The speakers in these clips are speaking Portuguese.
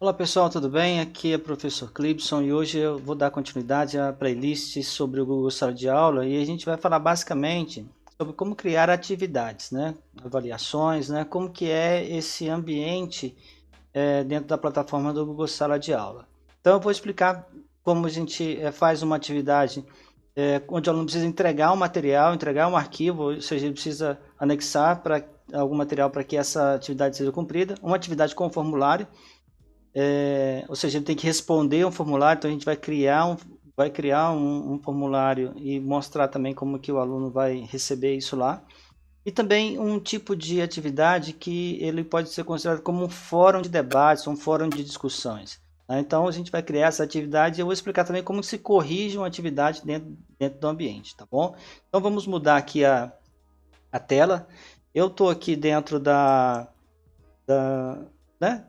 Olá pessoal, tudo bem? Aqui é o professor Clibson e hoje eu vou dar continuidade à playlist sobre o Google Sala de Aula e a gente vai falar basicamente sobre como criar atividades, né? Avaliações, né? Como que é esse ambiente dentro da plataforma do Google Sala de Aula. Então eu vou explicar como a gente faz uma atividade onde o aluno precisa entregar um material, entregar um arquivo, ou seja, ele precisa anexar para algum material para que essa atividade seja cumprida, uma atividade com formulário, ou seja, ele tem que responder um formulário, então a gente vai criar um formulário e mostrar também como que o aluno vai receber isso lá. E também um tipo de atividade que ele pode ser considerado como um fórum de debates, um fórum de discussões. Tá? Então a gente vai criar essa atividade e eu vou explicar também como se corrige uma atividade dentro do ambiente, tá bom? Então vamos mudar aqui a tela. Eu estou aqui dentro da, né,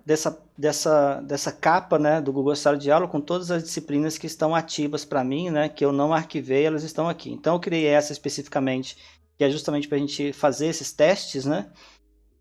dessa capa, né, do Google Sala de Aula com todas as disciplinas que estão ativas para mim, né, que eu não arquivei, elas estão aqui. Então eu criei essa especificamente, que é justamente para a gente fazer esses testes, né,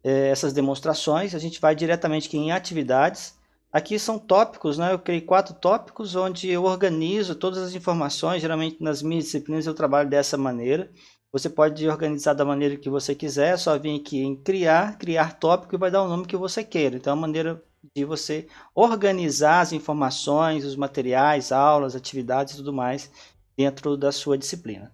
essas demonstrações. A gente vai diretamente aqui em atividades. Aqui são tópicos, né? Eu criei 4 tópicos onde eu organizo todas as informações. Geralmente nas minhas disciplinas eu trabalho dessa maneira. Você pode organizar da maneira que você quiser, é só vir aqui em criar tópico e vai dar o nome que você queira. Então é uma maneira de você organizar as informações, os materiais, aulas, atividades e tudo mais dentro da sua disciplina.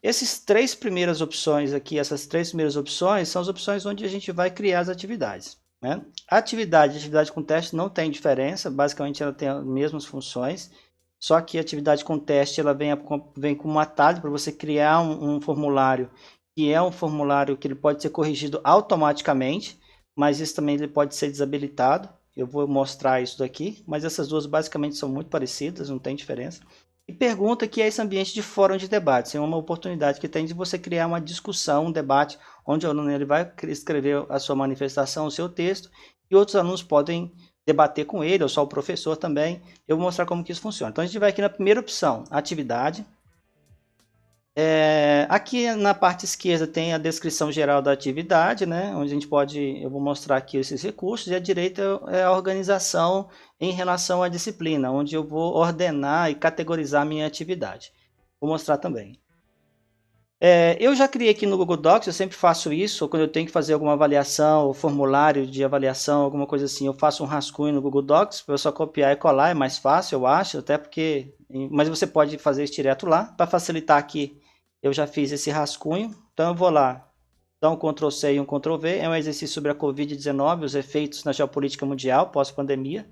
Essas três primeiras opções aqui, essas três primeiras opções, são as opções onde a gente vai criar as atividades. Né? A atividade com teste não tem diferença, basicamente ela tem as mesmas funções, só que a atividade com teste ela vem com um atalho para você criar um formulário, que é um formulário que ele pode ser corrigido automaticamente, mas isso também ele pode ser desabilitado. Eu vou mostrar isso daqui, mas essas duas basicamente são muito parecidas, não tem diferença. E pergunta que é esse ambiente de fórum de debates. É uma oportunidade que tem de você criar uma discussão, um debate, onde o aluno ele vai escrever a sua manifestação, o seu texto, e outros alunos podem debater com ele, ou só o professor também. Eu vou mostrar como que isso funciona. Então a gente vai aqui na primeira opção, atividade. Aqui na parte esquerda tem a descrição geral da atividade, né? Onde a gente pode, eu vou mostrar aqui esses recursos, e à direita é a organização em relação à disciplina, onde eu vou ordenar e categorizar a minha atividade. Vou mostrar também. Eu já criei aqui no Google Docs, eu sempre faço isso, quando eu tenho que fazer alguma avaliação, ou formulário de avaliação, alguma coisa assim, eu faço um rascunho no Google Docs, para eu só copiar e colar, é mais fácil, eu acho, até porque... Mas você pode fazer isso direto lá, para facilitar aqui, eu já fiz esse rascunho, então eu vou lá, dar um Ctrl C e um Ctrl V, é um exercício sobre a Covid-19, os efeitos na geopolítica mundial pós-pandemia.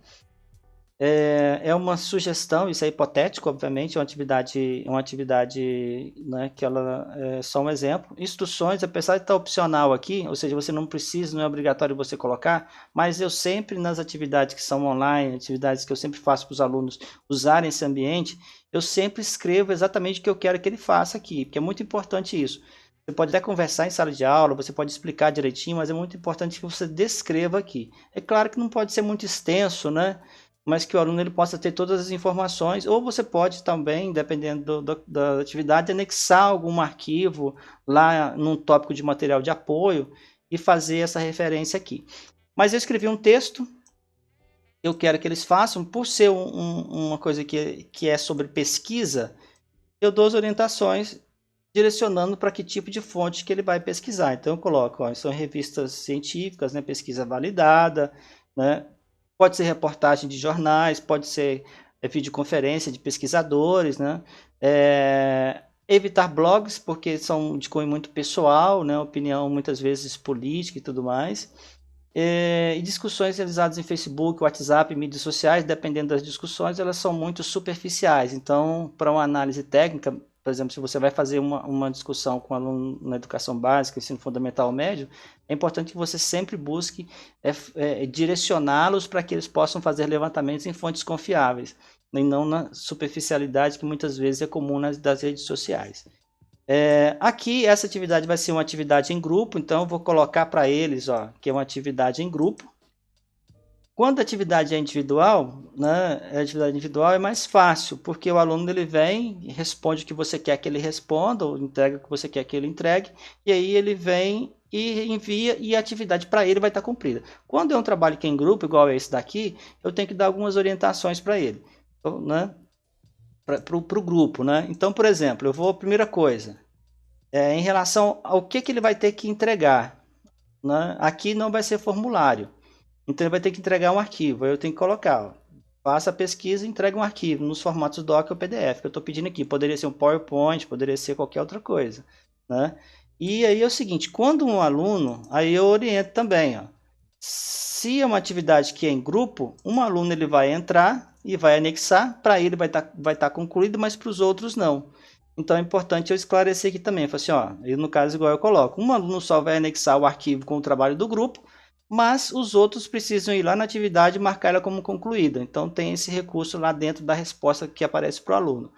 É uma sugestão, isso é hipotético, obviamente, é uma atividade, né, que ela é só um exemplo. Instruções, apesar de estar opcional aqui, ou seja, você não precisa, não é obrigatório você colocar, mas eu sempre nas atividades que são online, atividades que eu sempre faço para os alunos usarem esse ambiente, eu sempre escrevo exatamente o que eu quero que ele faça aqui, porque é muito importante isso. Você pode até conversar em sala de aula, você pode explicar direitinho, mas é muito importante que você descreva aqui. É claro que não pode ser muito extenso, né? Mas que o aluno ele possa ter todas as informações, ou você pode também, dependendo da atividade, anexar algum arquivo lá num tópico de material de apoio e fazer essa referência aqui. Mas eu escrevi um texto, eu quero que eles façam, por ser uma coisa que é sobre pesquisa, eu dou as orientações direcionando para que tipo de fonte que ele vai pesquisar. Então eu coloco, ó, são revistas científicas, né, pesquisa validada, né, pode ser reportagem de jornais, pode ser videoconferência de pesquisadores, né, evitar blogs, porque são de cunho muito pessoal, né, opinião muitas vezes política e tudo mais. E discussões realizadas em Facebook, WhatsApp, mídias sociais, dependendo das discussões, elas são muito superficiais. Então, para uma análise técnica, por exemplo, se você vai fazer uma discussão com um aluno na educação básica, ensino fundamental ou médio, é importante que você sempre busque direcioná-los para que eles possam fazer levantamentos em fontes confiáveis, e não na superficialidade que muitas vezes é comum das redes sociais. Aqui essa atividade vai ser uma atividade em grupo, então eu vou colocar para eles, ó, que é uma atividade em grupo. Quando a atividade é individual, né, a atividade individual é mais fácil, porque o aluno ele vem, responde o que você quer que ele responda, ou entrega o que você quer que ele entregue, e aí ele vem e envia, e a atividade para ele vai estar cumprida. Quando é um trabalho que é em grupo, igual é esse daqui, eu tenho que dar algumas orientações para ele, então, né? Para o grupo, né? Então, por exemplo, eu vou, primeira coisa, em relação ao que ele vai ter que entregar, né? Aqui não vai ser formulário, então ele vai ter que entregar um arquivo, aí eu tenho que colocar, ó, faça a pesquisa e entregue um arquivo nos formatos doc ou PDF, que eu estou pedindo aqui. Poderia ser um PowerPoint, poderia ser qualquer outra coisa, né? E aí é o seguinte, quando um aluno, aí eu oriento também, ó, se é uma atividade que é em grupo, um aluno ele vai entrar e vai anexar, para ele vai tá concluído, mas para os outros não. Então é importante eu esclarecer aqui também, assim, ó, no caso igual eu coloco, um aluno só vai anexar o arquivo com o trabalho do grupo, mas os outros precisam ir lá na atividade e marcar ela como concluída. Então tem esse recurso lá dentro da resposta que aparece para o aluno.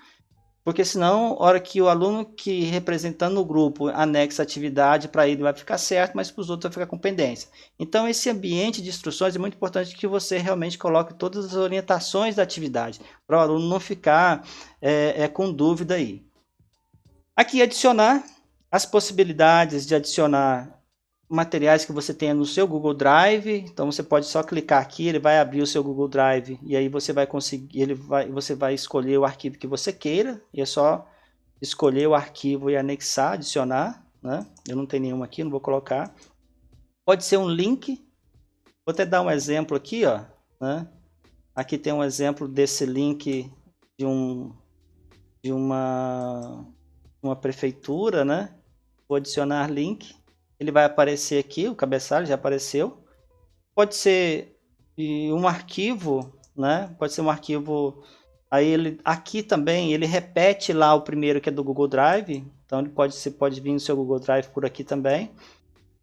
Porque senão, a hora que o aluno que representando o grupo anexa a atividade, para ele vai ficar certo, mas para os outros vai ficar com pendência. Então esse ambiente de instruções é muito importante que você realmente coloque todas as orientações da atividade, para o aluno não ficar com dúvida aí. Aqui adicionar as possibilidades de adicionar materiais que você tenha no seu Google Drive. Então você pode só clicar aqui, ele vai abrir o seu Google Drive e aí você vai conseguir, você vai escolher o arquivo que você queira e é só escolher o arquivo e anexar, adicionar, né? Eu não tenho nenhum aqui, não vou colocar. Pode ser um link. Vou até dar um exemplo aqui, ó, né? Aqui tem um exemplo desse link de uma prefeitura, né? Vou adicionar link. Ele vai aparecer aqui, o cabeçalho já apareceu. Pode ser um arquivo, né? Pode ser um arquivo. Aí ele aqui também ele repete lá o primeiro que é do Google Drive. Então ele pode vir no seu Google Drive por aqui também.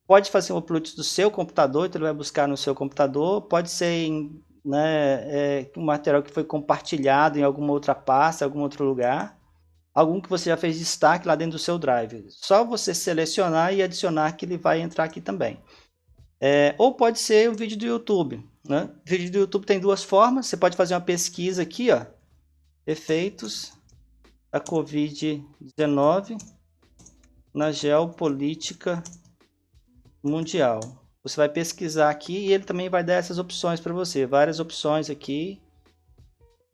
Pode fazer um upload do seu computador, então ele vai buscar no seu computador. Pode ser um material que foi compartilhado em alguma outra pasta, em algum outro lugar. Algum que você já fez destaque lá dentro do seu Drive. Só você selecionar e adicionar que ele vai entrar aqui também. Ou pode ser o vídeo do YouTube, né? O vídeo do YouTube tem duas formas. Você pode fazer uma pesquisa aqui, ó, efeitos da Covid-19 na geopolítica mundial. Você vai pesquisar aqui e ele também vai dar essas opções para você. Várias opções aqui.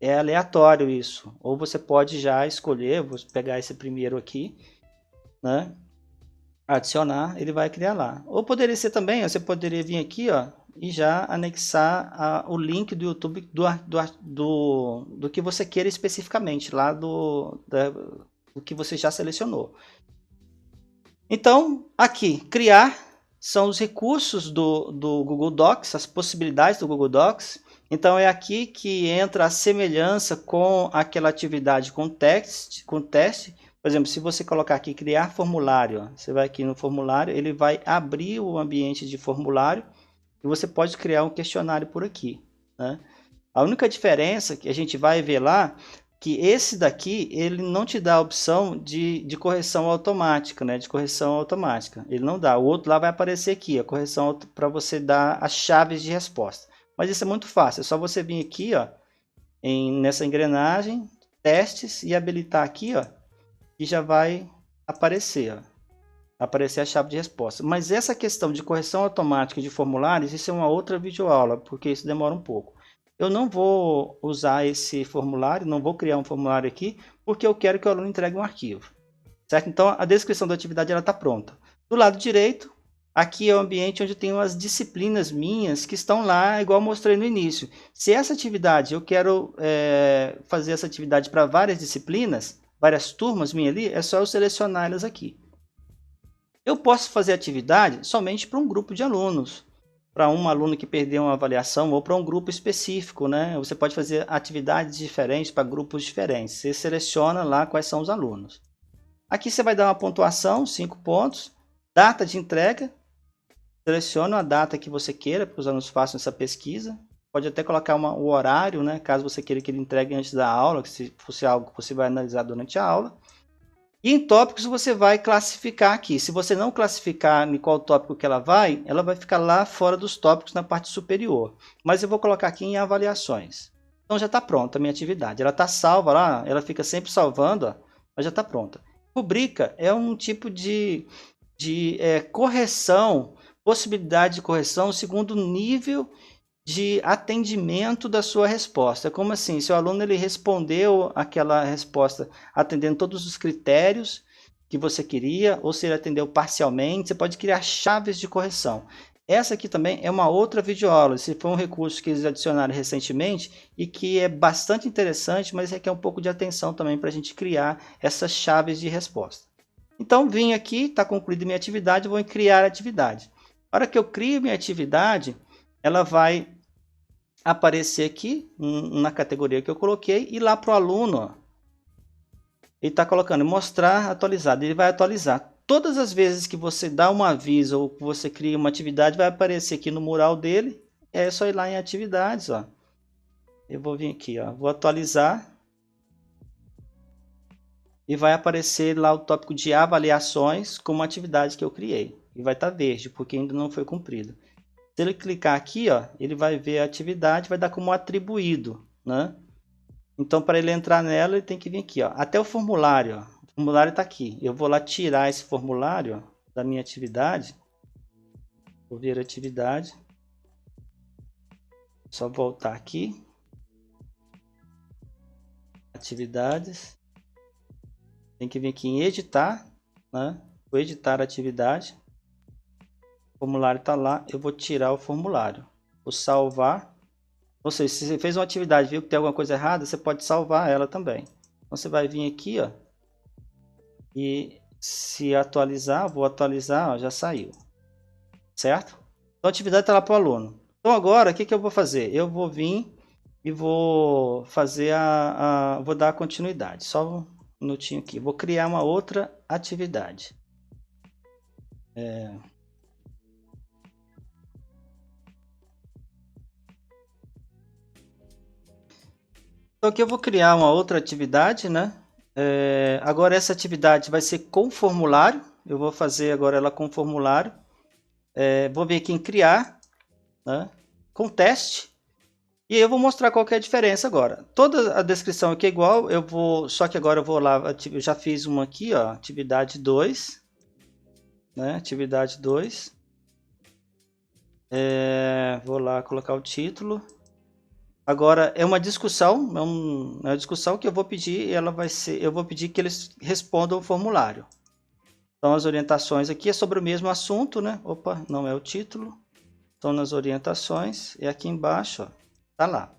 É aleatório isso. Ou você pode já escolher, vou pegar esse primeiro aqui, né? Adicionar, ele vai criar lá. Ou poderia ser também, você poderia vir aqui, ó, e já anexar o link do YouTube do que você queira especificamente, lá do que você já selecionou. Então, aqui, criar são os recursos do Google Docs, as possibilidades do Google Docs. Então, é aqui que entra a semelhança com aquela atividade com teste. Por exemplo, se você colocar aqui criar formulário, ó, você vai aqui no formulário, ele vai abrir o ambiente de formulário e você pode criar um questionário por aqui, né? A única diferença que a gente vai ver lá, que esse daqui, ele não te dá a opção de correção automática, né? De correção automática. Ele não dá. O outro lá vai aparecer aqui, a correção para você dar as chaves de resposta. Mas isso é muito fácil. É só você vir aqui, ó, nessa engrenagem, testes e habilitar aqui, ó, e já vai aparecer, ó, aparecer a chave de resposta. Mas essa questão de correção automática de formulários, isso é uma outra videoaula, porque isso demora um pouco. Eu não vou usar esse formulário, não vou criar um formulário aqui, porque eu quero que o aluno entregue um arquivo. Certo? Então, a descrição da atividade está pronta. Do lado direito, aqui é o ambiente onde tem as disciplinas minhas que estão lá, igual eu mostrei no início. Se essa atividade, eu quero fazer essa atividade para várias disciplinas, várias turmas minhas ali, é só eu selecionar elas aqui. Eu posso fazer atividade somente para um grupo de alunos, para um aluno que perdeu uma avaliação ou para um grupo específico, né? Você pode fazer atividades diferentes para grupos diferentes. Você seleciona lá quais são os alunos. Aqui você vai dar uma pontuação, 5 pontos, data de entrega, seleciona a data que você queira, para os alunos façam essa pesquisa. Pode até colocar o horário, né? Caso você queira que ele entregue antes da aula, que se fosse algo que você vai analisar durante a aula. E em tópicos você vai classificar aqui. Se você não classificar em qual tópico que ela vai ficar lá fora dos tópicos na parte superior. Mas eu vou colocar aqui em avaliações. Então já está pronta a minha atividade. Ela está salva lá, ela fica sempre salvando, ó, mas já está pronta. Rubrica é um tipo de de correção, possibilidade de correção segundo o nível de atendimento da sua resposta. Como assim? Se o aluno ele respondeu aquela resposta atendendo todos os critérios que você queria, ou se ele atendeu parcialmente, você pode criar chaves de correção. Essa aqui também é uma outra videoaula. Esse foi um recurso que eles adicionaram recentemente e que é bastante interessante, mas requer um pouco de atenção também para a gente criar essas chaves de resposta. Então, vim aqui, está concluída minha atividade, vou em criar atividade. A hora que eu crio minha atividade, ela vai aparecer aqui na categoria que eu coloquei e lá para o aluno, ó, ele está colocando mostrar atualizado, ele vai atualizar. Todas as vezes que você dá um aviso ou que você cria uma atividade, vai aparecer aqui no mural dele, é só ir lá em atividades, ó. Eu vou vir aqui, ó, vou atualizar e vai aparecer lá o tópico de avaliações como atividade que eu criei. E vai estar verde, porque ainda não foi cumprido. Se ele clicar aqui, ó, ele vai ver a atividade, vai dar como atribuído, né? Então, para ele entrar nela, ele tem que vir aqui, ó, até o formulário. Ó. O formulário está aqui. Eu vou lá tirar esse formulário ó, da minha atividade. Vou ver a atividade. Só voltar aqui. Atividades. Tem que vir aqui em editar, né? Vou editar a atividade. O formulário está lá. Eu vou tirar o formulário. Vou salvar. Ou seja, se você fez uma atividade e viu que tem alguma coisa errada, você pode salvar ela também. Então você vai vir aqui, ó. E se atualizar, vou atualizar, ó, já saiu. Certo? Então a atividade está lá para o aluno. Então agora, o que eu vou fazer? Eu vou vir e vou fazer vou dar continuidade. Só um minutinho aqui. Vou criar uma outra atividade. Então aqui eu vou criar uma outra atividade, né? Agora essa atividade vai ser com formulário. Eu vou fazer agora ela com formulário. Vou vir aqui em criar, né? Com teste. E aí eu vou mostrar qual que é a diferença agora. Toda a descrição aqui é igual, só que agora eu vou lá, eu já fiz uma aqui, ó, atividade 2, né? Atividade 2. Vou lá colocar o título. Agora é uma discussão, é uma discussão que eu vou pedir, e ela vai ser, eu vou pedir que eles respondam o formulário. Então as orientações aqui é sobre o mesmo assunto, né? Opa, não é o título. Estão nas orientações e aqui embaixo, ó, tá lá.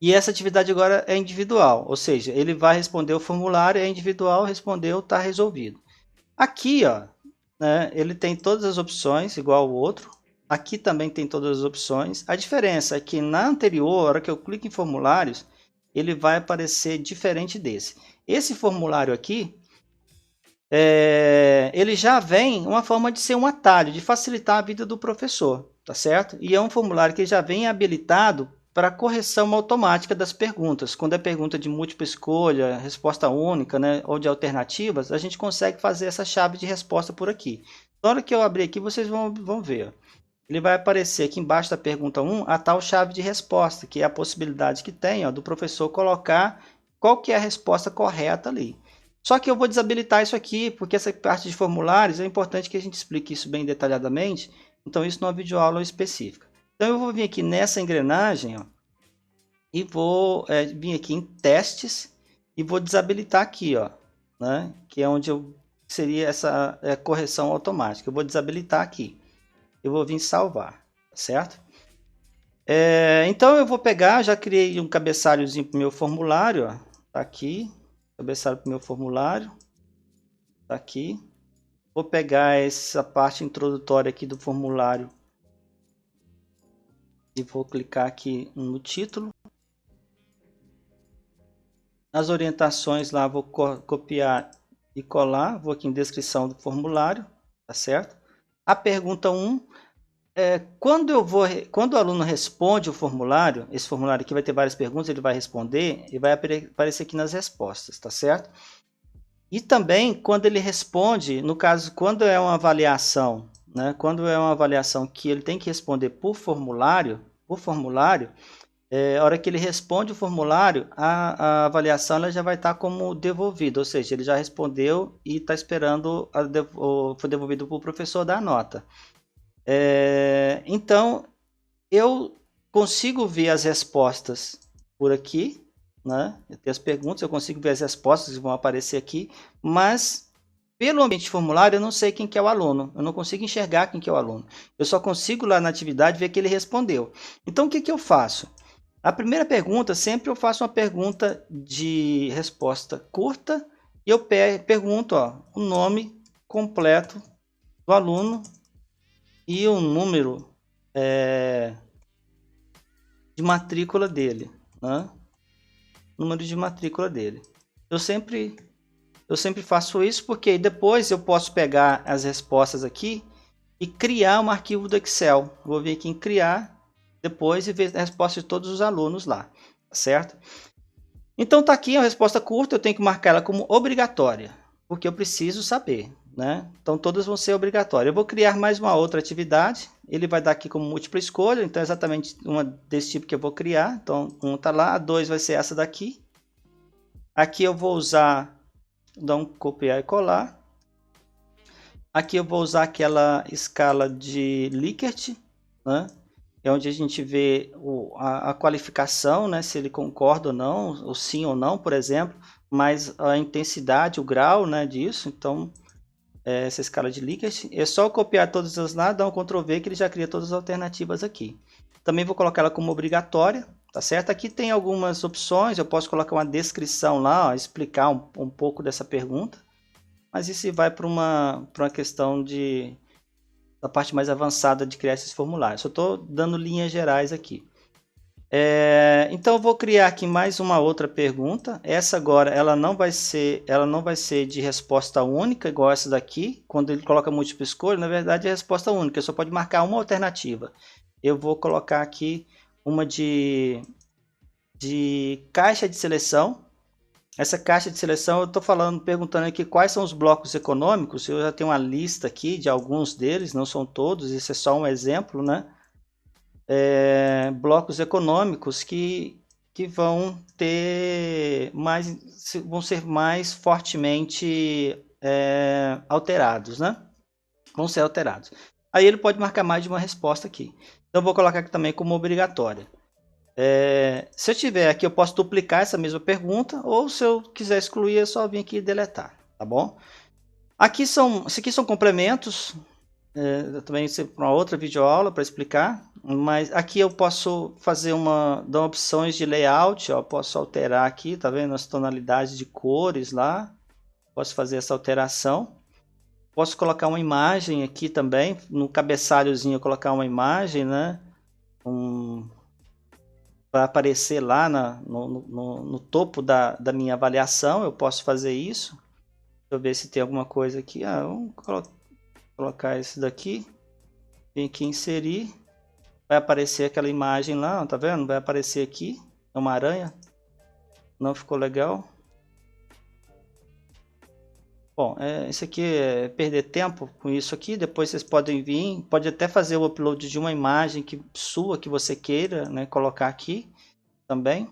E essa atividade agora é individual, ou seja, ele vai responder o formulário, é individual, respondeu, está resolvido. Aqui, ó, né, ele tem todas as opções, igual o outro. Aqui também tem todas as opções. A diferença é que na anterior, a hora que eu clico em formulários, ele vai aparecer diferente desse. Esse formulário aqui, ele já vem uma forma de ser um atalho, de facilitar a vida do professor, tá certo? E é um formulário que já vem habilitado para correção automática das perguntas. Quando é pergunta de múltipla escolha, resposta única, né, ou de alternativas, a gente consegue fazer essa chave de resposta por aqui. Na hora que eu abrir aqui, vocês vão ver. Ó. Ele vai aparecer aqui embaixo da pergunta 1 a tal chave de resposta, que é a possibilidade que tem ó, do professor colocar qual que é a resposta correta ali. Só que eu vou desabilitar isso aqui, porque essa parte de formulários é importante que a gente explique isso bem detalhadamente. Então, isso numa videoaula específica. Então, eu vou vir aqui nessa engrenagem, ó, e vou vir aqui em testes e vou desabilitar aqui, ó, né, que é onde seria essa correção automática. Eu vou desabilitar aqui. Eu vou vir salvar, certo? Então, eu vou pegar, já criei um cabeçalhozinho para o meu formulário, ó, tá aqui. Cabeçalho para o meu formulário. Tá aqui. Vou pegar essa parte introdutória aqui do formulário e vou clicar aqui no título. Nas orientações lá, vou copiar e colar. Vou aqui em descrição do formulário, tá certo? A pergunta 1, quando o aluno responde o formulário, esse formulário aqui vai ter várias perguntas, ele vai responder e vai aparecer aqui nas respostas, tá certo? E também quando ele responde, no caso, quando é uma avaliação, né? Quando é uma avaliação que ele tem que responder por formulário, A hora que ele responde o formulário, a avaliação ela já vai estar como devolvida, ou seja, ele já respondeu e está esperando, foi devolvido para o professor dar a nota. Então, eu consigo ver as respostas por aqui, né? Eu tenho as perguntas, eu consigo ver as respostas que vão aparecer aqui, mas pelo ambiente de formulário eu não sei quem que é o aluno, eu não consigo enxergar quem que é o aluno. Eu só consigo lá na atividade ver que ele respondeu. Então, o que que eu faço? A primeira pergunta, sempre eu faço uma pergunta de resposta curta e eu pergunto o nome completo do aluno e o número de matrícula dele, né? Número de matrícula dele. Eu sempre faço isso porque depois eu posso pegar as respostas aqui e criar um arquivo do Excel. Vou vir aqui em criar depois e ver a resposta de todos os alunos lá, certo? Então tá aqui a resposta curta, eu tenho que marcar ela como obrigatória, porque eu preciso saber, né? Então todas vão ser obrigatórias. Eu vou criar mais uma outra atividade, ele vai dar aqui como múltipla escolha, então é exatamente uma desse tipo que eu vou criar. Então 1 tá lá, a 2 vai ser essa daqui. Aqui eu vou usar, dar um copiar e colar. Aqui eu vou usar aquela escala de Likert, né? É onde a gente vê a qualificação, né? Se ele concorda ou não, ou sim ou não, por exemplo, mas a intensidade, o grau, né, disso. Então, essa escala de Likert, é só copiar todas as lá, dar um Ctrl V que ele já cria todas as alternativas aqui. Também vou colocar ela como obrigatória, tá certo? Aqui tem algumas opções, eu posso colocar uma descrição lá, ó, explicar um pouco dessa pergunta, mas isso vai para uma questão da parte mais avançada de criar esses formulários. Só estou dando linhas gerais aqui. Então eu vou criar aqui mais uma outra pergunta. Essa agora ela não vai ser de resposta única, igual essa daqui. Quando ele coloca múltipla escolha, na verdade é resposta única, só pode marcar uma alternativa. Eu vou colocar aqui uma de caixa de seleção. Essa caixa de seleção, eu estou perguntando aqui quais são os blocos econômicos. Eu já tenho uma lista aqui de alguns deles, não são todos, isso é só um exemplo, né? Blocos econômicos que vão ser mais fortemente alterados, né? Vão ser alterados. Aí ele pode marcar mais de uma resposta aqui. Então eu vou colocar aqui também como obrigatória. Se eu tiver aqui, eu posso duplicar essa mesma pergunta, ou se eu quiser excluir, é só vir aqui e deletar, tá bom? Esses aqui são complementos, também para uma outra videoaula para explicar, mas aqui eu posso fazer dar opções de layout, ó, posso alterar aqui, tá vendo as tonalidades de cores lá, posso fazer essa alteração. Posso colocar uma imagem aqui também, no cabeçalhozinho eu colocar uma imagem, né? Para aparecer lá no topo da minha avaliação, eu posso fazer isso. Deixa eu ver se tem alguma coisa aqui. Vamos colocar esse daqui. Vem aqui inserir. Vai aparecer aquela imagem lá, tá vendo? Vai aparecer aqui. É uma aranha. Não ficou legal. Bom, isso aqui é perder tempo com isso aqui. Depois vocês podem vir, pode até fazer o upload de uma imagem sua que você queira, né, colocar aqui também.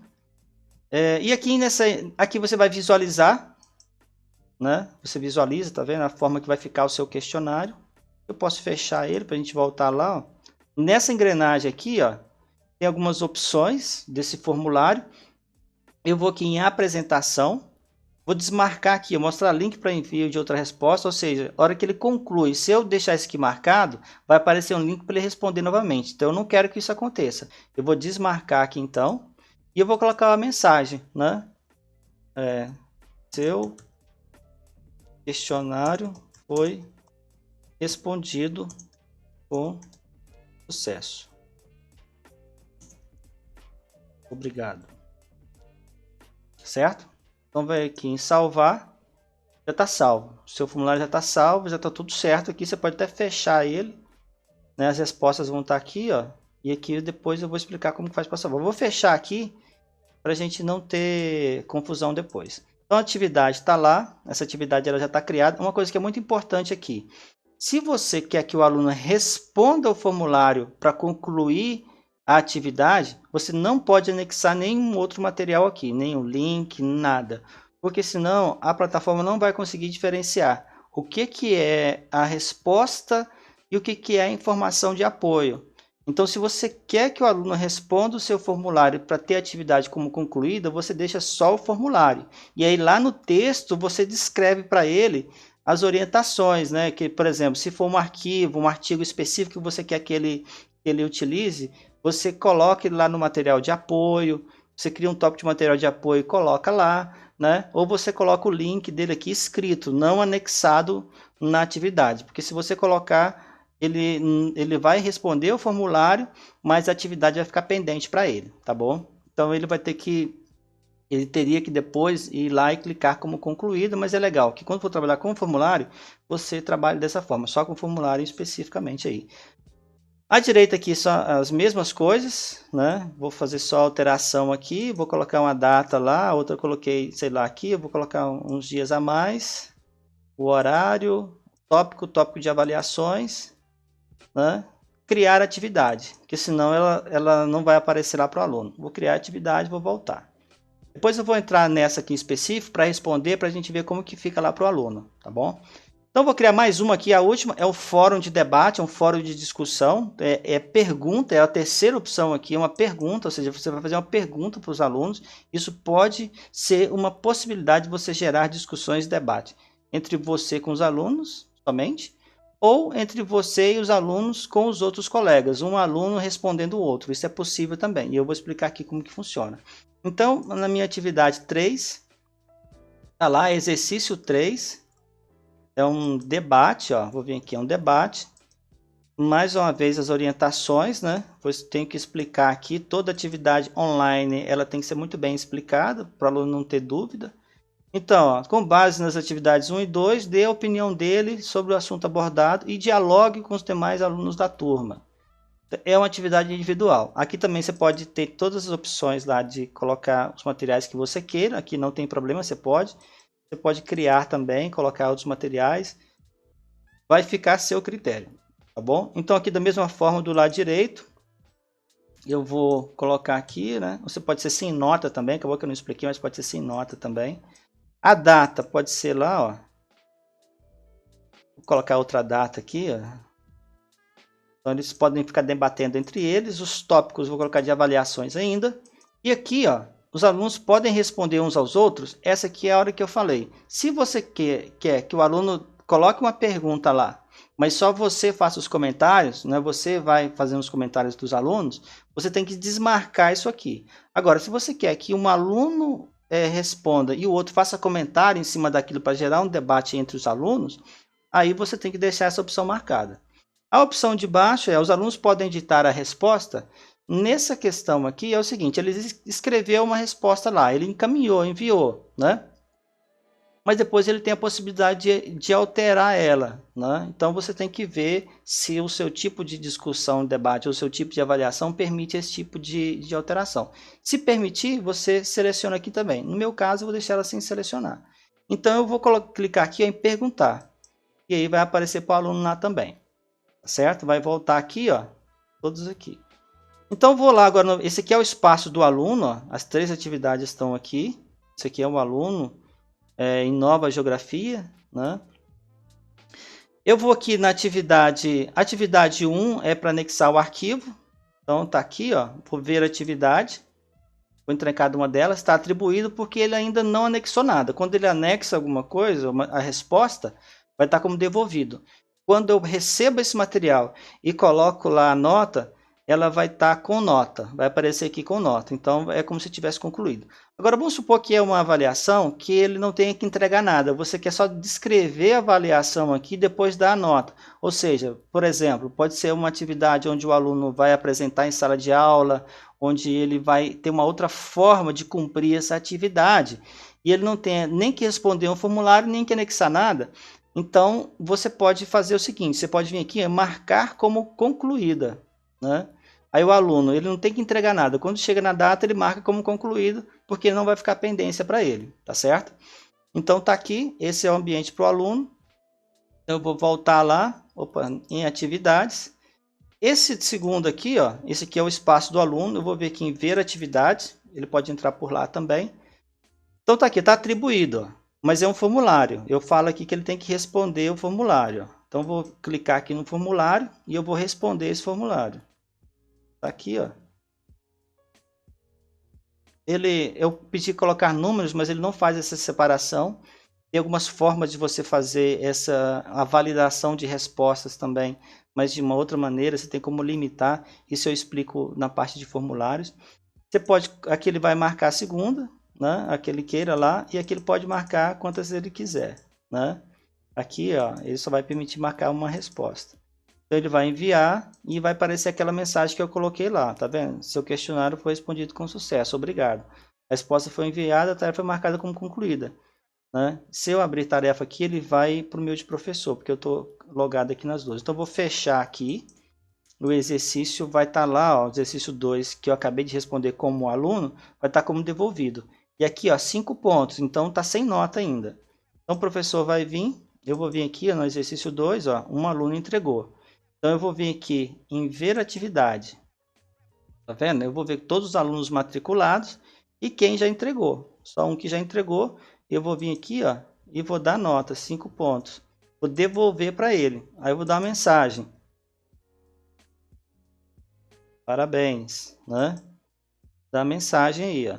E aqui você vai visualizar, né? Você visualiza, tá vendo a forma que vai ficar o seu questionário. Eu posso fechar ele para a gente voltar lá. Ó. Nessa engrenagem aqui, ó, tem algumas opções desse formulário. Eu vou aqui em apresentação. Vou desmarcar aqui, mostrar link para envio de outra resposta, ou seja, a hora que ele conclui, se eu deixar isso aqui marcado, vai aparecer um link para ele responder novamente. Então eu não quero que isso aconteça. Eu vou desmarcar aqui então, e eu vou colocar uma mensagem, né? Seu questionário foi respondido com sucesso. Obrigado. Certo? Então vai aqui em salvar, já está salvo. O seu formulário já está salvo, já está tudo certo aqui. Você pode até fechar ele, né? As respostas vão estar aqui, ó. E aqui depois eu vou explicar como que faz para salvar. Eu vou fechar aqui para a gente não ter confusão depois. Então a atividade está lá, essa atividade ela já está criada. Uma coisa que é muito importante aqui, se você quer que o aluno responda o formulário para concluir a atividade, você não pode anexar nenhum outro material aqui, nenhum link, nada, porque senão a plataforma não vai conseguir diferenciar o que é a resposta e o que é a informação de apoio. Então, se você quer que o aluno responda o seu formulário para ter a atividade como concluída, você deixa só o formulário. E aí lá no texto você descreve para ele as orientações, né? Que, por exemplo, se for um arquivo, um artigo específico que você quer que ele utilize, você coloque lá no material de apoio, você cria um tópico de material de apoio e coloca lá, né? Ou você coloca o link dele aqui escrito, não anexado na atividade, porque se você colocar, ele vai responder o formulário, mas a atividade vai ficar pendente para ele, tá bom? Então ele teria que depois ir lá e clicar como concluído, mas é legal que quando for trabalhar com o formulário, você trabalhe dessa forma, só com o formulário especificamente aí. À direita aqui são as mesmas coisas, né? Vou fazer só alteração aqui, vou colocar uma data lá, a outra eu coloquei, sei lá, aqui, eu vou colocar uns dias a mais, o horário, tópico de avaliações, né? Criar atividade, porque senão ela não vai aparecer lá para o aluno. Vou criar atividade, vou voltar. Depois eu vou entrar nessa aqui em específico para responder, para a gente ver como que fica lá para o aluno, tá bom? Então, vou criar mais uma aqui, a última é o fórum de debate, é um fórum de discussão, é pergunta, é a terceira opção aqui, é uma pergunta, ou seja, você vai fazer uma pergunta para os alunos, isso pode ser uma possibilidade de você gerar discussões e debate entre você com os alunos, somente, ou entre você e os alunos com os outros colegas, um aluno respondendo o outro, isso é possível também, e eu vou explicar aqui como que funciona. Então, na minha atividade 3, tá lá, exercício 3, é um debate, ó, vou vir aqui, é um debate. Mais uma vez as orientações, né? Pois tenho que explicar aqui, toda atividade online, ela tem que ser muito bem explicada, para o aluno não ter dúvida. Então, ó, com base nas atividades 1 e 2, dê a opinião dele sobre o assunto abordado e dialogue com os demais alunos da turma. É uma atividade individual. Aqui também você pode ter todas as opções lá de colocar os materiais que você queira, aqui não tem problema, você pode. Você pode criar também, colocar outros materiais. Vai ficar a seu critério, tá bom? Então aqui da mesma forma do lado direito, eu vou colocar aqui, né? Você pode ser sem nota também, acabou que eu não expliquei, mas pode ser sem nota também. A data pode ser lá, ó. Vou colocar outra data aqui, ó. Então eles podem ficar debatendo entre eles. Os tópicos vou colocar de avaliações ainda. E aqui, ó, os alunos podem responder uns aos outros. Essa aqui é a hora que eu falei. Se você quer que o aluno coloque uma pergunta lá, mas só você faça os comentários, né? Você vai fazendo os comentários dos alunos, você tem que desmarcar isso aqui. Agora, se você quer que um aluno responda e o outro faça comentário em cima daquilo para gerar um debate entre os alunos, aí você tem que deixar essa opção marcada. A opção de baixo é os alunos podem editar a resposta. Nessa questão aqui é o seguinte, ele escreveu uma resposta lá, ele encaminhou, enviou, né? Mas depois ele tem a possibilidade de alterar ela, né? Então você tem que ver se o seu tipo de discussão, debate, ou o seu tipo de avaliação permite esse tipo de alteração. Se permitir, você seleciona aqui também. No meu caso, eu vou deixar ela sem selecionar. Então eu vou clicar aqui em perguntar. E aí vai aparecer para o aluno lá também. Certo? Vai voltar aqui, ó, todos aqui. Então vou lá agora, esse aqui é o espaço do aluno, ó, as 3 atividades estão aqui. Esse aqui é o aluno em nova geografia, né? Eu vou aqui na atividade 1 é para anexar o arquivo. Então tá aqui, ó, vou ver a atividade. Vou entrar em cada uma delas, está atribuído porque ele ainda não anexou nada. Quando ele anexa alguma coisa, a resposta vai estar como devolvido. Quando eu recebo esse material e coloco lá a nota, ela vai estar com nota, vai aparecer aqui com nota. Então é como se tivesse concluído. Agora vamos supor que é uma avaliação que ele não tenha que entregar nada. Você quer só descrever a avaliação aqui e depois dar a nota. Ou seja, por exemplo, pode ser uma atividade onde o aluno vai apresentar em sala de aula, onde ele vai ter uma outra forma de cumprir essa atividade. E ele não tem nem que responder um formulário, nem que anexar nada. Então, você pode fazer o seguinte, você pode vir aqui e marcar como concluída, né? Aí o aluno, ele não tem que entregar nada. Quando chega na data, ele marca como concluído, porque não vai ficar pendência para ele, tá certo? Então, tá aqui, esse é o ambiente para o aluno. Eu vou voltar lá, em atividades. Esse segundo aqui, ó, esse aqui é o espaço do aluno. Eu vou ver aqui em ver atividades. Ele pode entrar por lá também. Então tá aqui, tá atribuído, ó, mas é um formulário. Eu falo aqui que ele tem que responder o formulário. Então vou clicar aqui no formulário e eu vou responder esse formulário. Tá aqui, ó. Eu pedi colocar números, mas ele não faz essa separação. Tem algumas formas de você fazer a validação de respostas também, mas de uma outra maneira, você tem como limitar. Isso eu explico na parte de formulários. Você pode, aqui ele vai marcar a segunda, né? Aqui ele queira lá, e aqui ele pode marcar quantas ele quiser, né? Aqui, ó, ele só vai permitir marcar uma resposta. Então ele vai enviar e vai aparecer aquela mensagem que eu coloquei lá, tá vendo? Seu questionário foi respondido com sucesso, obrigado. A resposta foi enviada, a tarefa foi marcada como concluída, né? Se eu abrir tarefa aqui, ele vai para o meu de professor, porque eu estou logado aqui nas duas. Então eu vou fechar aqui. O exercício vai estar lá, ó, o exercício 2, que eu acabei de responder como aluno, vai estar como devolvido. E aqui, ó, 5 pontos, então está sem nota ainda. Então o professor vai vir, eu vou vir aqui ó, no exercício 2, ó, um aluno entregou. Então eu vou vir aqui em ver atividade. Tá vendo? Eu vou ver todos os alunos matriculados e quem já entregou. Só um que já entregou, eu vou vir aqui, ó, e vou dar nota, 5 pontos. Vou devolver para ele. Aí eu vou dar uma mensagem. Parabéns, né? Dá a mensagem aí, ó.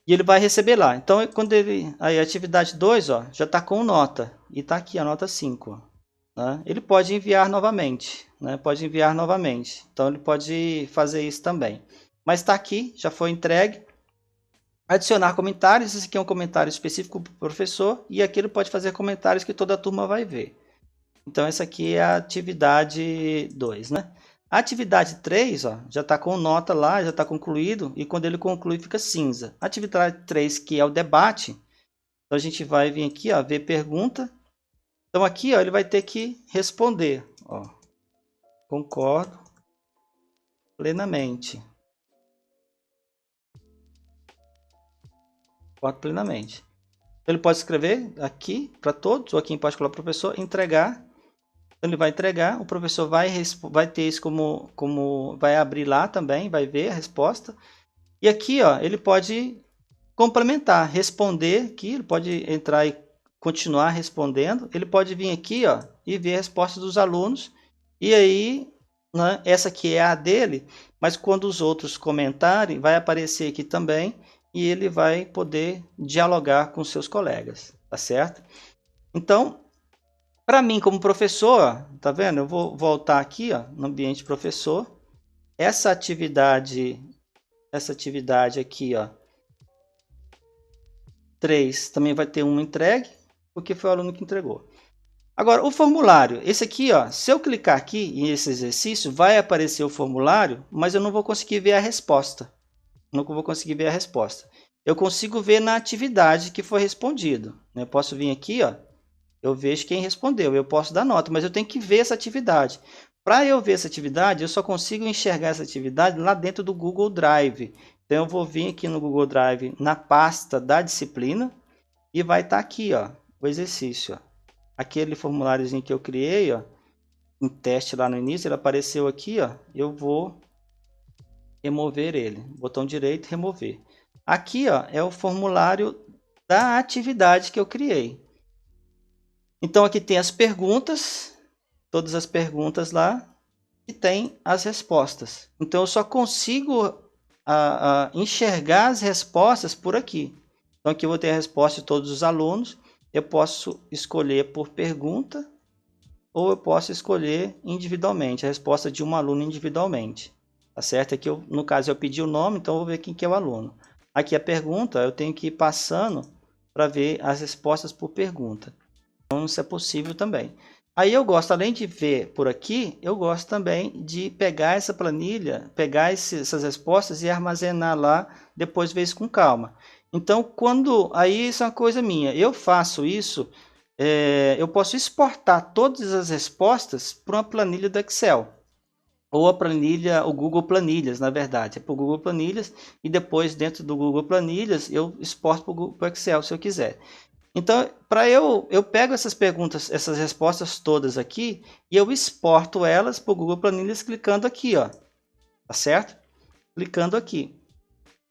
E ele vai receber lá. Então, quando ele... Aí, atividade 2, ó, já está com nota. E está aqui a nota 5. Né? Ele pode enviar novamente. Né? Pode enviar novamente. Então, ele pode fazer isso também. Mas está aqui, já foi entregue. Adicionar comentários. Esse aqui é um comentário específico para o professor. E aqui ele pode fazer comentários que toda a turma vai ver. Então, essa aqui é a atividade 2, né? A atividade 3, ó, já está com nota lá, já está concluído, e quando ele conclui fica cinza. A atividade 3, que é o debate, então a gente vai vir aqui, ó, ver pergunta. Então aqui ó, ele vai ter que responder. Ó, concordo plenamente. Concordo plenamente. Ele pode escrever aqui para todos, ou aqui em particular para o professor, entregar. Ele vai entregar, o professor vai ter isso como vai abrir lá também, vai ver a resposta. E aqui, ó, ele pode complementar, responder aqui, ele pode entrar e continuar respondendo. Ele pode vir aqui, ó, e ver a resposta dos alunos. E aí, né, essa aqui é a dele, mas quando os outros comentarem, vai aparecer aqui também e ele vai poder dialogar com seus colegas, tá certo? Então, para mim, como professor, tá vendo? Eu vou voltar aqui, ó, no ambiente professor. Essa atividade aqui, ó, 3 também vai ter um entregue, porque foi o aluno que entregou. Agora, o formulário, esse aqui, ó, se eu clicar aqui nesse exercício, vai aparecer o formulário, mas eu não vou conseguir ver a resposta. Não vou conseguir ver a resposta. Eu consigo ver na atividade que foi respondido. Eu posso vir aqui, ó, eu vejo quem respondeu, eu posso dar nota, mas eu tenho que ver essa atividade. Para eu ver essa atividade, eu só consigo enxergar essa atividade lá dentro do Google Drive. Então eu vou vir aqui no Google Drive, na pasta da disciplina, e vai estar aqui, ó, o exercício. Ó. Aquele formuláriozinho que eu criei, ó, em teste lá no início, ele apareceu aqui, ó, eu vou remover ele. Botão direito, remover. Aqui, ó, é o formulário da atividade que eu criei. Então aqui tem as perguntas, todas as perguntas lá, e tem as respostas. Então eu só consigo enxergar as respostas por aqui. Então aqui eu vou ter a resposta de todos os alunos. Eu posso escolher por pergunta ou eu posso escolher individualmente, a resposta de um aluno individualmente. Tá certo? Aqui eu, no caso eu pedi o nome, então eu vou ver quem que é o aluno. Aqui a pergunta, eu tenho que ir passando para ver as respostas por pergunta. Então isso é possível também. Aí eu gosto, além de ver por aqui, eu gosto também de pegar essa planilha, pegar essas respostas e armazenar lá, depois ver isso com calma. Então, aí isso é uma coisa minha, eu faço isso, eu posso exportar todas as respostas para uma planilha do Excel. Ou a planilha, o Google Planilhas, na verdade, é para o Google Planilhas, e depois dentro do Google Planilhas eu exporto para o Excel se eu quiser. Então, para eu pego essas perguntas, essas respostas todas aqui e eu exporto elas para o Google Planilhas clicando aqui, ó, tá certo? Clicando aqui.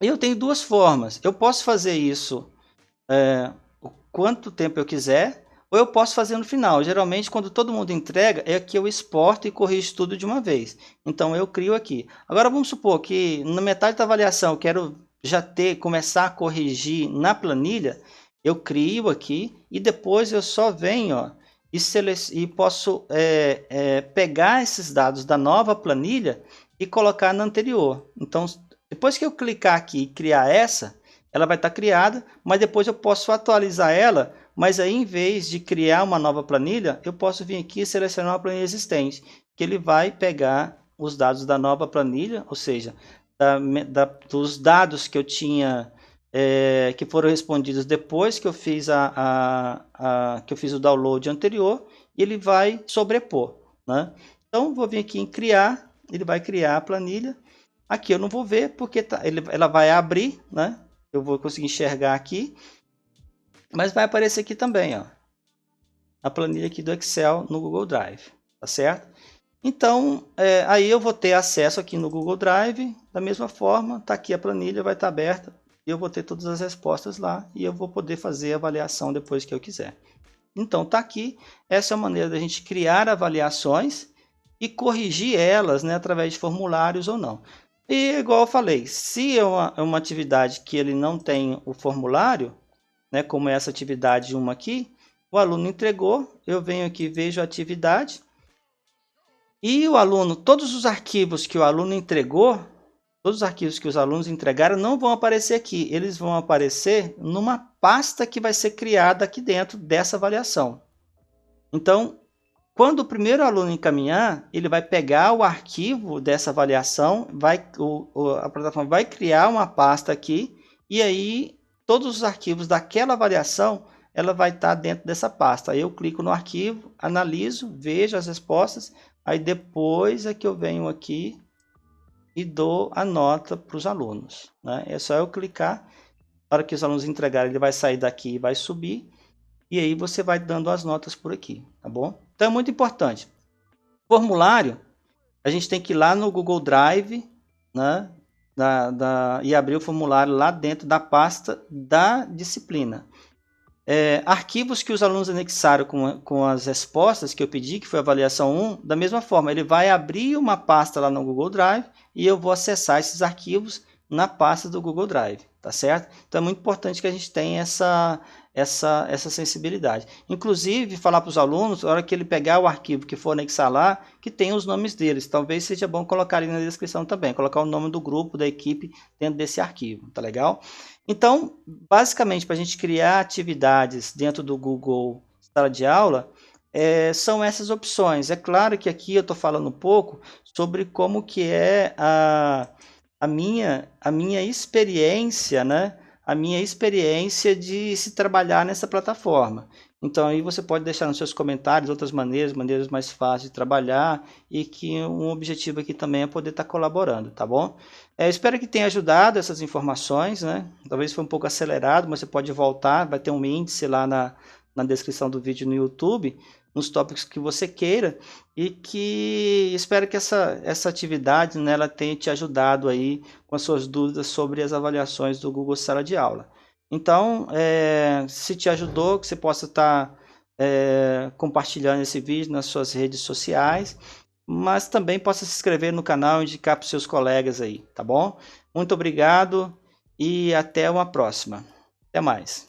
E eu tenho duas formas. Eu posso fazer isso o quanto tempo eu quiser, ou eu posso fazer no final. Geralmente, quando todo mundo entrega, é que eu exporto e corrijo tudo de uma vez. Então, eu crio aqui. Agora, vamos supor que na metade da avaliação eu quero já começar a corrigir na planilha, eu crio aqui e depois eu só venho, ó, e posso pegar esses dados da nova planilha e colocar na anterior. Então, depois que eu clicar aqui e criar ela vai estar criada, mas depois eu posso atualizar ela, mas aí em vez de criar uma nova planilha, eu posso vir aqui e selecionar uma planilha existente, que ele vai pegar os dados da nova planilha, ou seja, dos dados que eu tinha, que foram respondidos depois que eu fiz, que eu fiz o download anterior, e ele vai sobrepor, né? Então, vou vir aqui em criar, ele vai criar a planilha. Aqui eu não vou ver, porque ela vai abrir, né? Eu vou conseguir enxergar aqui, mas vai aparecer aqui também, ó, a planilha aqui do Excel no Google Drive, tá certo? Então, aí eu vou ter acesso aqui no Google Drive, da mesma forma, tá aqui a planilha, vai estar aberta, e eu vou ter todas as respostas lá, e eu vou poder fazer a avaliação depois que eu quiser. Então, tá aqui, essa é a maneira da gente criar avaliações e corrigir elas, né, através de formulários ou não. E igual eu falei, se é uma atividade que ele não tem o formulário, né, como essa atividade 1 aqui, o aluno entregou, eu venho aqui, vejo a atividade, e o aluno, todos os arquivos que o aluno entregou, todos os arquivos que os alunos entregaram não vão aparecer aqui, eles vão aparecer numa pasta que vai ser criada aqui dentro dessa avaliação. Então, quando o primeiro aluno encaminhar, ele vai pegar o arquivo dessa avaliação, a plataforma vai criar uma pasta aqui, e aí todos os arquivos daquela avaliação, ela vai estar dentro dessa pasta. Aí eu clico no arquivo, analiso, vejo as respostas, aí depois é que eu venho aqui e dou a nota para os alunos, né? É só eu clicar, na hora que os alunos entregarem, ele vai sair daqui e vai subir, e aí você vai dando as notas por aqui, tá bom? Então é muito importante. Formulário, a gente tem que ir lá no Google Drive, né, e abrir o formulário lá dentro da pasta da disciplina. Arquivos que os alunos anexaram com as respostas que eu pedi, que foi a avaliação 1, da mesma forma, ele vai abrir uma pasta lá no Google Drive e eu vou acessar esses arquivos na pasta do Google Drive, tá certo? Então é muito importante que a gente tenha essa sensibilidade. Inclusive, falar para os alunos, na hora que ele pegar o arquivo que for anexar lá, que tenha os nomes deles. Talvez seja bom colocar ali na descrição também, colocar o nome do grupo, da equipe dentro desse arquivo, tá legal? Então, basicamente, para a gente criar atividades dentro do Google Sala de Aula, são essas opções. É claro que aqui eu estou falando um pouco sobre como que é a minha experiência, né? A minha experiência de se trabalhar nessa plataforma. Então, aí você pode deixar nos seus comentários outras maneiras mais fáceis de trabalhar, e que um objetivo aqui também é poder estar colaborando, tá bom? Espero que tenha ajudado essas informações, né? Talvez foi um pouco acelerado, mas você pode voltar, vai ter um índice lá na descrição do vídeo no YouTube, nos tópicos que você queira, e que espero que essa atividade, né, ela tenha te ajudado aí com as suas dúvidas sobre as avaliações do Google Sala de Aula. Então, se te ajudou, que você possa estar compartilhando esse vídeo nas suas redes sociais, mas também possa se inscrever no canal e indicar para os seus colegas aí, tá bom? Muito obrigado e até uma próxima. Até mais.